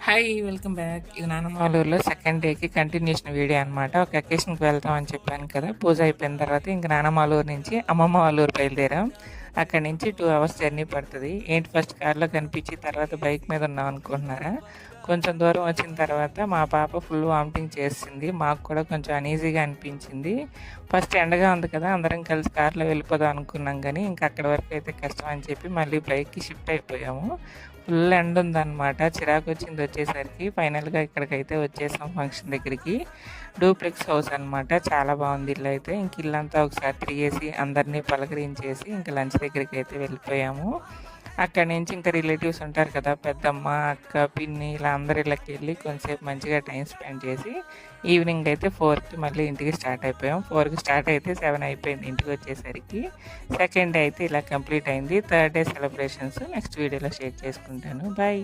Hi welcome back. ఇది నానమాలూరులో second డేకి continuation video అనమాట. ఒక అకేషన్కి వెళ్తామని చెప్పాను కదా. పూజ అయిపోయిన తర్వాత ఇంక నానమాలూరు నుంచి అమ్మమ్మ వాళ్ళూరు బయలుదేరాం. అక్కడి నుంచి 2 అవర్స్ జర్నీ పడుతుంది. ఏంటి ఫస్ట్ కార్లో కనిపించి తర్వాత బైక్ మీద ఉన్నాం అనుకుంటున్నారా? కొంచెం దూరం వచ్చిన తర్వాత మా పాప ఫుల్ వామిటింగ్ చేసింది. మాకు కూడా కొంచెం అనీజీగా అనిపించింది. ఫస్ట్ ఎండగా ఉంది కదా, అందరం కలిసి కార్లో వెళ్ళిపోదాం అనుకున్నాం, కానీ ఇంకా అక్కడి వరకు అయితే కష్టం అని చెప్పి మళ్ళీ బైక్కి షిఫ్ట్ అయిపోయాము. ఫుల్ ఎండ ఉందన్నమాట. చిరాకు వచ్చింది వచ్చేసరికి. ఫైనల్గా ఇక్కడికైతే వచ్చేసాం ఫంక్షన్ దగ్గరికి. డూప్లెక్స్ హౌస్ అనమాట. చాలా బాగుంది ఇల్లు అయితే. ఇంక ఇల్లంతా ఒకసారి తిరిగేసి అందరినీ పలకరించేసి ఇంకా లంచ్ దగ్గరికి అయితే వెళ్ళిపోయాము. అక్కడి నుంచి ఇంకా రిలేటివ్స్ ఉంటారు కదా, పెద్దమ్మ, అక్క, పిన్ని, ఇలా అందరి ఇళ్ళకి వెళ్ళి కొంచెంసేపు మంచిగా టైం స్పెండ్ చేసి ఈవినింగ్ అయితే 4కి మళ్ళీ ఇంటికి స్టార్ట్ అయిపోయాం. 4కి స్టార్ట్ అయితే 7 అయిపోయింది ఇంటికి వచ్చేసరికి. సెకండ్ డే అయితే ఇలా కంప్లీట్ అయింది. థర్డ్ డే సెలబ్రేషన్స్ నెక్స్ట్ వీడియోలో షేర్ చేసుకుంటాను. బాయ్.